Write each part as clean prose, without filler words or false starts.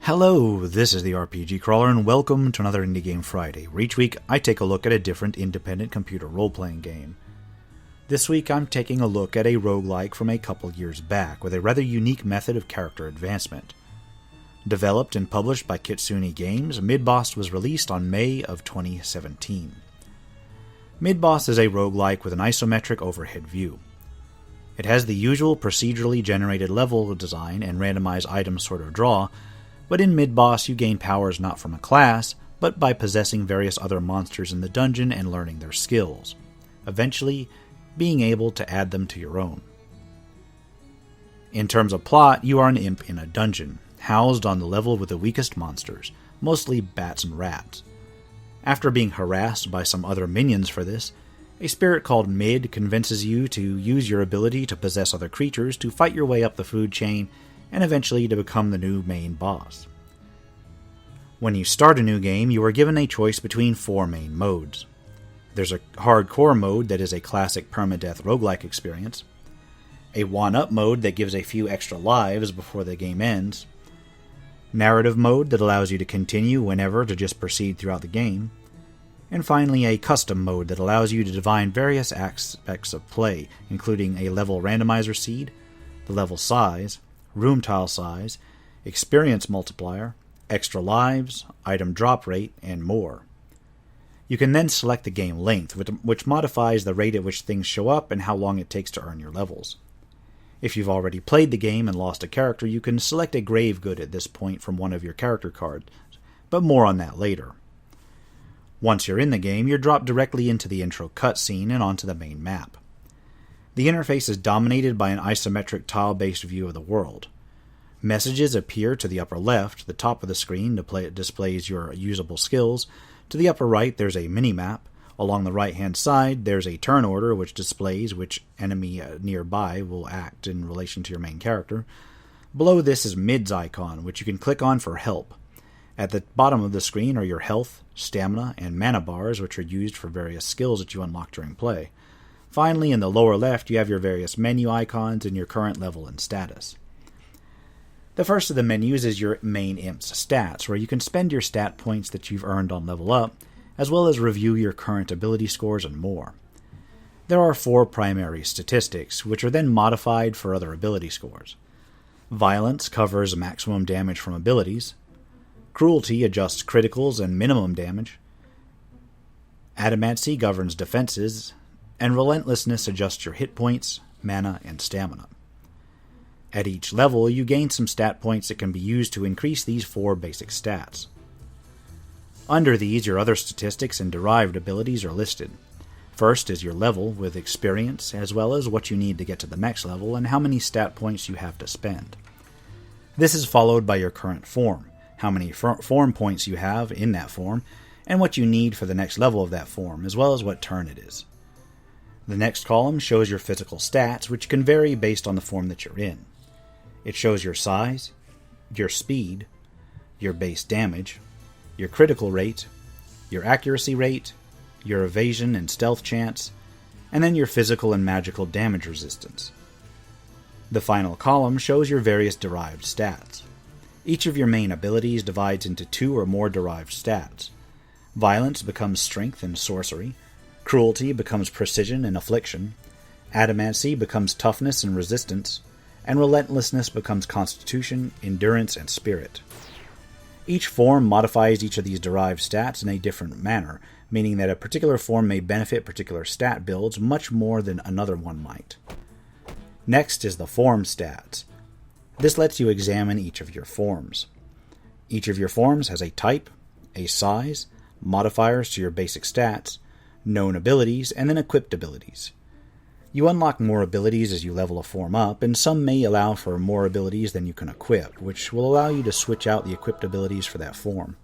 Hello, this is the RPG Crawler, and welcome to another Indie Game Friday, where each week I take a look at a different independent computer role-playing game. This week I'm taking a look at a roguelike from a couple years back, with a rather unique method of character advancement. Developed and published by Kitsune Games, MidBoss was released on May of 2017. MidBoss is a roguelike with an isometric overhead view. It has the usual procedurally generated level design and randomized item sort of draw, but in MidBoss you gain powers not from a class, but by possessing various other monsters in the dungeon and learning their skills, eventually being able to add them to your own. In terms of plot, you are an imp in a dungeon, housed on the level with the weakest monsters, mostly bats and rats. After being harassed by some other minions for this, a spirit called Mid convinces you to use your ability to possess other creatures to fight your way up the food chain and eventually to become the new main boss. When you start a new game, you are given a choice between 4 main modes. There's a hardcore mode that is a classic permadeath roguelike experience, a 1-up mode that gives a few extra lives before the game ends, narrative mode that allows you to continue whenever to just proceed throughout the game, and finally a custom mode that allows you to define various aspects of play, including a level randomizer seed, the level size, room tile size, experience multiplier, extra lives, item drop rate, and more. You can then select the game length, which modifies the rate at which things show up and how long it takes to earn your levels. If you've already played the game and lost a character, you can select a grave good at this point from one of your character cards, but more on that later. Once you're in the game, you're dropped directly into the intro cutscene and onto the main map. The interface is dominated by an isometric tile-based view of the world. Messages appear to the upper left, the top of the screen displays your usable skills. To the upper right, there's a mini-map. Along the right-hand side, there's a turn order which displays which enemy nearby will act in relation to your main character. Below this is Mid's icon, which you can click on for help. At the bottom of the screen are your health, stamina, and mana bars, which are used for various skills that you unlock during play. Finally, in the lower left, you have your various menu icons and your current level and status. The first of the menus is your main imp's stats, where you can spend your stat points that you've earned on level up, as well as review your current ability scores and more. There are 4 primary statistics, which are then modified for other ability scores. Violence covers maximum damage from abilities. Cruelty adjusts criticals and minimum damage. Adamancy governs defenses, and Relentlessness adjusts your hit points, mana, and stamina. At each level, you gain some stat points that can be used to increase these 4 basic stats. Under these, your other statistics and derived abilities are listed. First is your level, with experience, as well as what you need to get to the next level and how many stat points you have to spend. This is followed by your current form, how many form points you have in that form, and what you need for the next level of that form, as well as what turn it is. The next column shows your physical stats, which can vary based on the form that you're in. It shows your size, your speed, your base damage, your critical rate, your accuracy rate, your evasion and stealth chance, and then your physical and magical damage resistance. The final column shows your various derived stats. Each of your main abilities divides into 2 or more derived stats. Violence becomes strength and sorcery, cruelty becomes precision and affliction, adamancy becomes toughness and resistance, and relentlessness becomes constitution, endurance, and spirit. Each form modifies each of these derived stats in a different manner, meaning that a particular form may benefit particular stat builds much more than another one might. Next is the form stats. This lets you examine each of your forms. Each of your forms has a type, a size, modifiers to your basic stats, known abilities, and then equipped abilities. You unlock more abilities as you level a form up, and some may allow for more abilities than you can equip, which will allow you to switch out the equipped abilities for that form.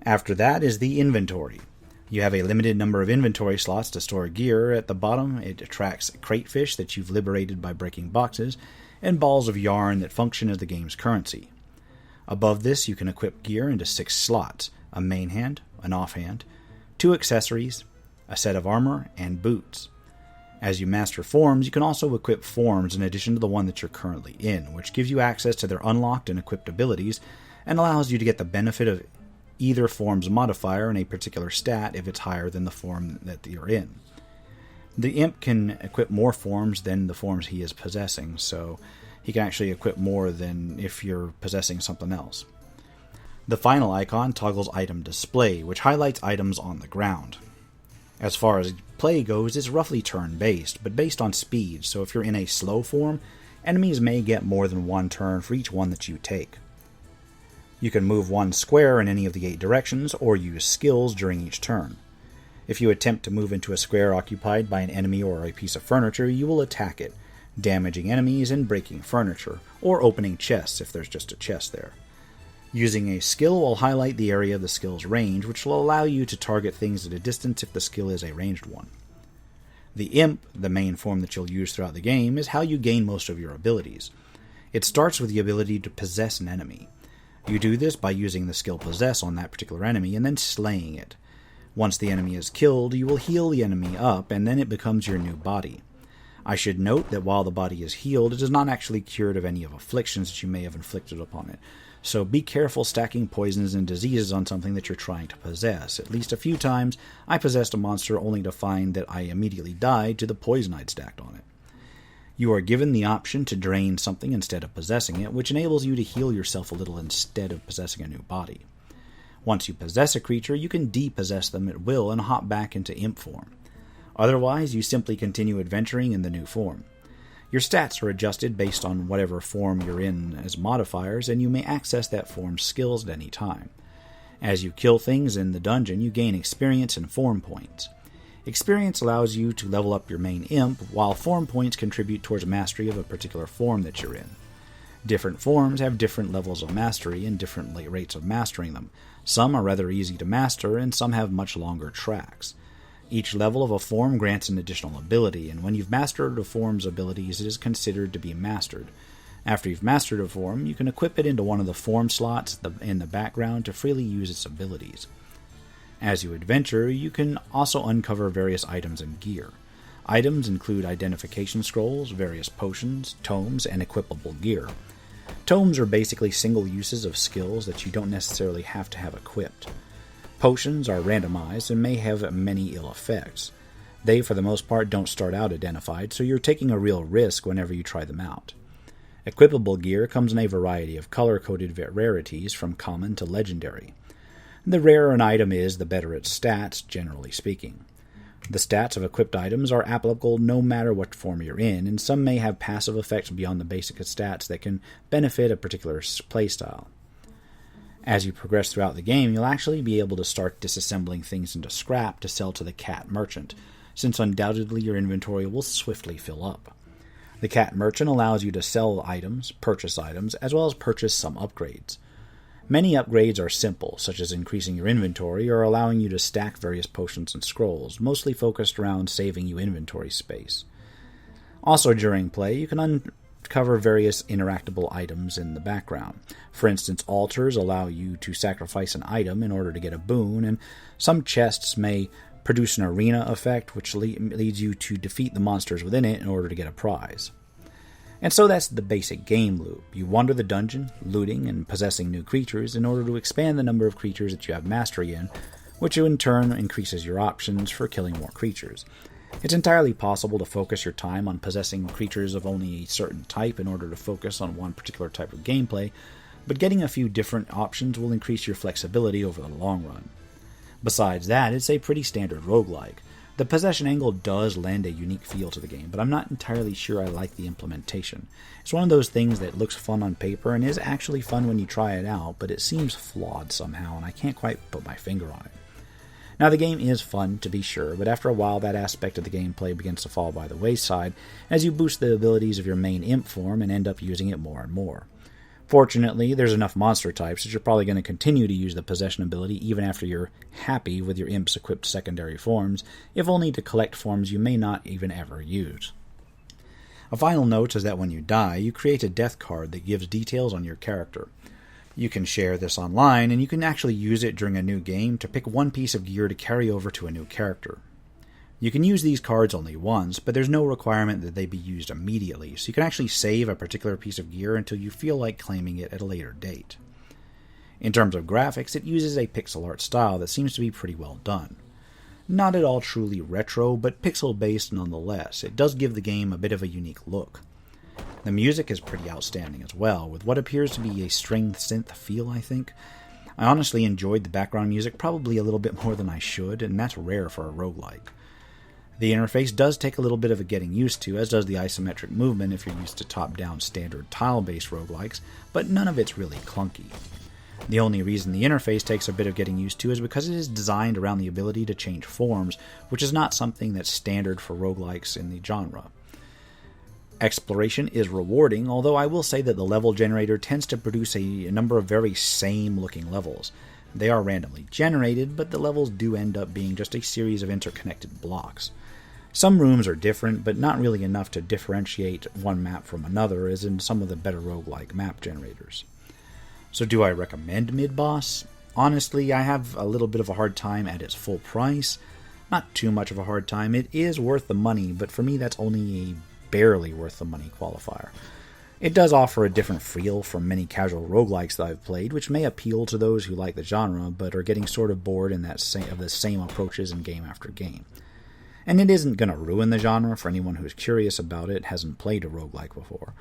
After that is the inventory. You have a limited number of inventory slots to store gear. At the bottom, it attracts cratefish that you've liberated by breaking boxes, and balls of yarn that function as the game's currency. Above this, you can equip gear into 6 slots, a main hand, an offhand, 2 accessories, a set of armor, and boots. As you master forms, you can also equip forms in addition to the one that you're currently in, which gives you access to their unlocked and equipped abilities, and allows you to get the benefit of either form's modifier in a particular stat if it's higher than the form that you're in. The imp can equip more forms than the forms he is possessing, so he can actually equip more than if you're possessing something else. The final icon toggles item display, which highlights items on the ground. As far as play goes, it's roughly turn-based, but based on speed, so if you're in a slow form, enemies may get more than one turn for each one that you take. You can move one square in any of the 8 directions, or use skills during each turn. If you attempt to move into a square occupied by an enemy or a piece of furniture, you will attack it, damaging enemies and breaking furniture, or opening chests if there's just a chest there. Using a skill will highlight the area of the skill's range, which will allow you to target things at a distance if the skill is a ranged one. The imp, the main form that you'll use throughout the game, is how you gain most of your abilities. It starts with the ability to possess an enemy. You do this by using the skill Possess on that particular enemy and then slaying it. Once the enemy is killed, you will heal the enemy up, and then it becomes your new body. I should note that while the body is healed, it is not actually cured of any of afflictions that you may have inflicted upon it. So be careful stacking poisons and diseases on something that you're trying to possess. At least a few times, I possessed a monster only to find that I immediately died to the poison I'd stacked on it. You are given the option to drain something instead of possessing it, which enables you to heal yourself a little instead of possessing a new body. Once you possess a creature, you can depossess them at will and hop back into imp form. Otherwise, you simply continue adventuring in the new form. Your stats are adjusted based on whatever form you're in as modifiers, and you may access that form's skills at any time. As you kill things in the dungeon, you gain experience and form points. Experience allows you to level up your main imp, while form points contribute towards mastery of a particular form that you're in. Different forms have different levels of mastery and different rates of mastering them. Some are rather easy to master, and some have much longer tracks. Each level of a form grants an additional ability, and when you've mastered a form's abilities, it is considered to be mastered. After you've mastered a form, you can equip it into one of the form slots in the background to freely use its abilities. As you adventure, you can also uncover various items and gear. Items include identification scrolls, various potions, tomes, and equipable gear. Tomes are basically single uses of skills that you don't necessarily have to have equipped. Potions are randomized and may have many ill effects. They, for the most part, don't start out identified, so you're taking a real risk whenever you try them out. Equipable gear comes in a variety of color-coded rarities from common to legendary. The rarer an item is, the better its stats, generally speaking. The stats of equipped items are applicable no matter what form you're in, and some may have passive effects beyond the basic stats that can benefit a particular playstyle. As you progress throughout the game, you'll actually be able to start disassembling things into scrap to sell to the cat merchant, since undoubtedly your inventory will swiftly fill up. The cat merchant allows you to sell items, purchase items, as well as purchase some upgrades. Many upgrades are simple, such as increasing your inventory or allowing you to stack various potions and scrolls, mostly focused around saving you inventory space. Also during play, you can uncover various interactable items in the background. For instance, altars allow you to sacrifice an item in order to get a boon, and some chests may produce an arena effect, which leads you to defeat the monsters within it in order to get a prize. And so that's the basic game loop. You wander the dungeon, looting and possessing new creatures in order to expand the number of creatures that you have mastery in, which in turn increases your options for killing more creatures. It's entirely possible to focus your time on possessing creatures of only a certain type in order to focus on one particular type of gameplay, but getting a few different options will increase your flexibility over the long run. Besides that, it's a pretty standard roguelike. The possession angle does lend a unique feel to the game, but I'm not entirely sure I like the implementation. It's one of those things that looks fun on paper and is actually fun when you try it out, but it seems flawed somehow, and I can't quite put my finger on it. Now, the game is fun, to be sure, but after a while that aspect of the gameplay begins to fall by the wayside as you boost the abilities of your main imp form and end up using it more and more. Fortunately, there's enough monster types that you're probably going to continue to use the possession ability even after you're happy with your imp's equipped secondary forms, if only to collect forms you may not even ever use. A final note is that when you die, you create a death card that gives details on your character. You can share this online, and you can actually use it during a new game to pick one piece of gear to carry over to a new character. You can use these cards only once, but there's no requirement that they be used immediately, so you can actually save a particular piece of gear until you feel like claiming it at a later date. In terms of graphics, it uses a pixel art style that seems to be pretty well done. Not at all truly retro, but pixel-based nonetheless. It does give the game a bit of a unique look. The music is pretty outstanding as well, with what appears to be a string synth feel, I think. I honestly enjoyed the background music probably a little bit more than I should, and that's rare for a roguelike. The interface does take a little bit of a getting used to, as does the isometric movement if you're used to top-down standard tile-based roguelikes, but none of it's really clunky. The only reason the interface takes a bit of getting used to is because it is designed around the ability to change forms, which is not something that's standard for roguelikes in the genre. Exploration is rewarding, although I will say that the level generator tends to produce a number of very same-looking levels. They are randomly generated, but the levels do end up being just a series of interconnected blocks. Some rooms are different, but not really enough to differentiate one map from another, as in some of the better roguelike map generators. So do I recommend MidBoss? Honestly, I have a little bit of a hard time at its full price. Not too much of a hard time. It is worth the money, but for me that's only a barely worth the money qualifier. It does offer a different feel from many casual roguelikes that I've played, which may appeal to those who like the genre, but are getting sort of bored of the same approaches in game after game. And it isn't going to ruin the genre for anyone who's curious about it, hasn't played a roguelike before.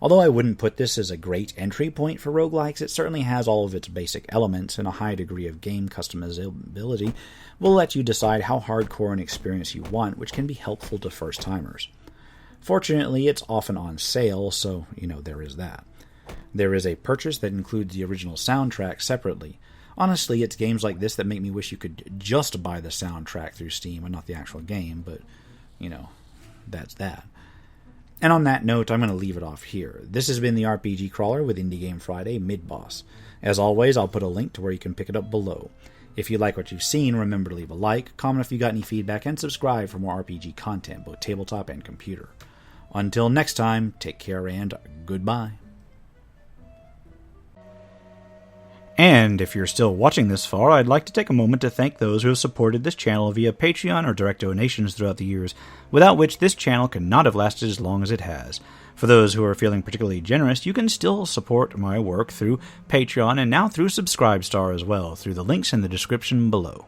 Although I wouldn't put this as a great entry point for roguelikes, it certainly has all of its basic elements, and a high degree of game customizability will let you decide how hardcore an experience you want, which can be helpful to first-timers. Fortunately, it's often on sale, so, there is that. There is a purchase that includes the original soundtrack separately. Honestly, it's games like this that make me wish you could just buy the soundtrack through Steam and not the actual game, but, that's that. And on that note, I'm going to leave it off here. This has been the RPG Crawler with Indie Game Friday, MidBoss. As always, I'll put a link to where you can pick it up below. If you like what you've seen, remember to leave a like, comment if you got any feedback, and subscribe for more RPG content, both tabletop and computer. Until next time, take care and goodbye. And if you're still watching this far, I'd like to take a moment to thank those who have supported this channel via Patreon or direct donations throughout the years, without which this channel could not have lasted as long as it has. For those who are feeling particularly generous, you can still support my work through Patreon and now through Subscribestar as well, through the links in the description below.